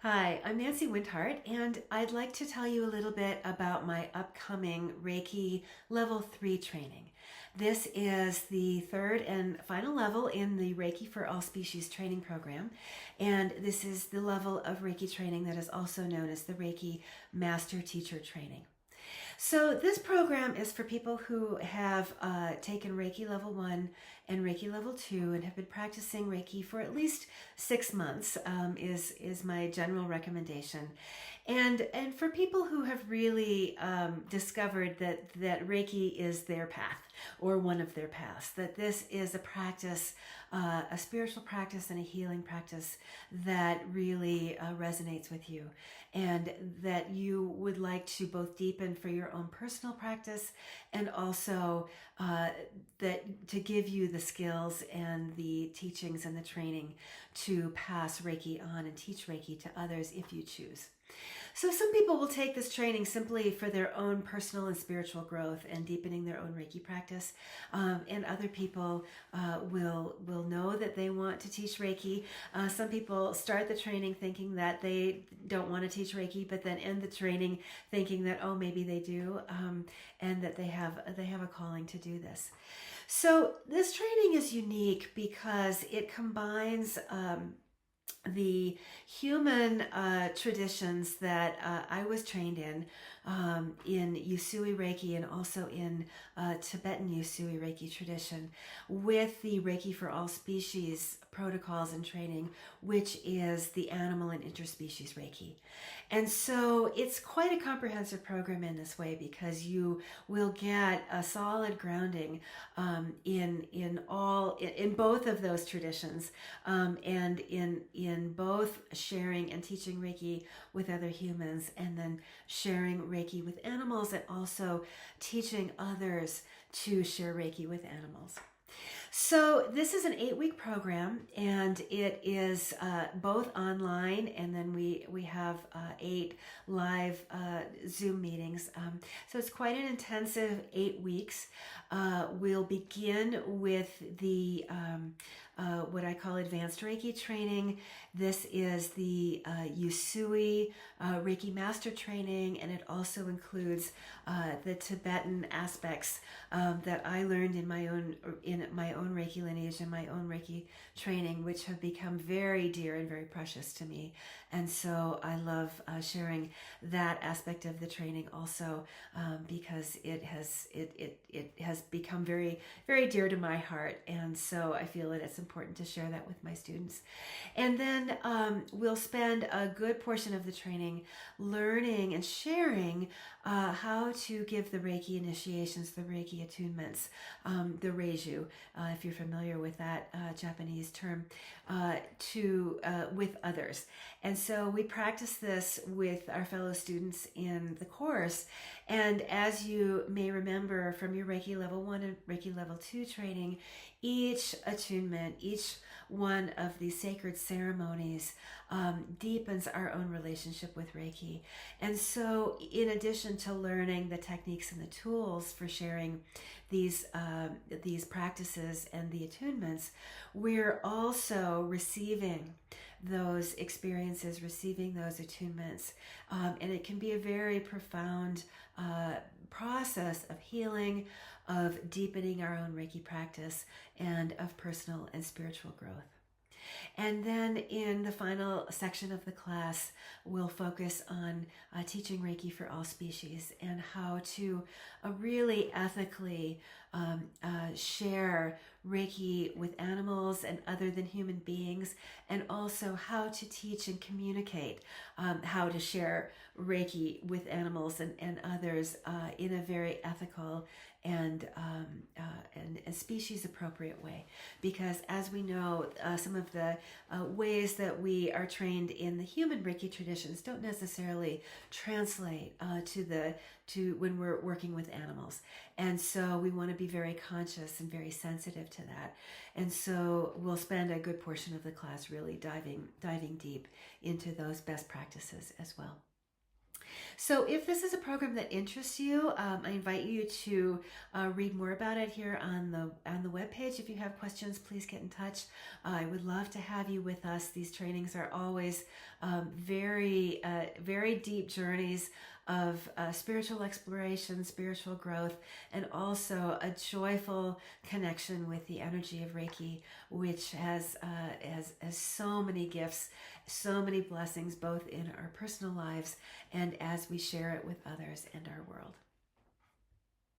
Hi, I'm Nancy Windhart, and I'd like to tell you a little bit about my upcoming Reiki Level 3 training. This is the third and final level in the Reiki for All Species training program, and this is the level of Reiki training that is also known as the Reiki Master Teacher Training. So this program is for people who have taken Reiki Level 1 and Reiki Level 2 and have been practicing Reiki for at least 6 months, is my general recommendation. And for people who have really discovered that Reiki is their path or one of their paths, that this is a practice, a spiritual practice and a healing practice that really resonates with you, and that you would like to both deepen for your own personal practice and also that to give you the skills and the teachings and the training to pass Reiki on and teach Reiki to others if you choose. So some people will take this training simply for their own personal and spiritual growth and deepening their own Reiki practice, and other people will know that they want to teach Reiki. Some people start the training thinking that they don't want to teach Reiki, but then end the training thinking that, oh, maybe they do, and that they have a calling to do this. So this training is unique because it combines the human traditions that I was trained in Usui Reiki and also in Tibetan-Usui Reiki tradition, with the Reiki for All Species protocols and training, which is the Animal and Interspecies Reiki. And so it's quite a comprehensive program in this way because you will get a solid grounding in both of those traditions, and in both sharing and teaching Reiki with other humans, and then sharing Reiki with animals, and also teaching others to share Reiki with animals. So this is an 8-week program, and it is both online, and then we have 8 live Zoom meetings. So it's quite an intensive 8 weeks. We'll begin with the what I call advanced Reiki training. This is the Usui Reiki Master Training, and it also includes the Tibetan aspects that I learned in my own Reiki lineage and my own Reiki training, which have become very dear and very precious to me. And so I love sharing that aspect of the training also, because it has become very, very dear to my heart. And so I feel that it's important to share that with my students. And then we'll spend a good portion of the training learning and sharing how to give the Reiki initiations, the Reiki attunements, the Reiju, if you're familiar with that Japanese term, with others. And so we practice this with our fellow students in the course. And as you may remember from your Reiki Level 1 and Reiki Level 2 training, each attunement, each one of these sacred ceremonies deepens our own relationship with Reiki. And so in addition to learning the techniques and the tools for sharing these practices and the attunements, we're also receiving those experiences, receiving those attunements. And it can be a very profound process of healing, of deepening our own Reiki practice, and of personal and spiritual growth. And then in the final section of the class, we'll focus on teaching Reiki for all species and how to really ethically share Reiki with animals and other than human beings, and also how to teach and communicate how to share Reiki with animals and others in a very ethical and species appropriate way. Because as we know, some of the ways that we are trained in the human Reiki traditions don't necessarily translate to when we're working with animals. And so we want to be very conscious and very sensitive to that. And so we'll spend a good portion of the class really diving deep into those best practices as well. So if this is a program that interests you, I invite you to read more about it here on the webpage. If you have questions, please get in touch. I would love to have you with us. These trainings are always very deep journeys of spiritual exploration, spiritual growth, and also a joyful connection with the energy of Reiki, which has so many gifts, so many blessings, both in our personal lives and as we share it with others and our world.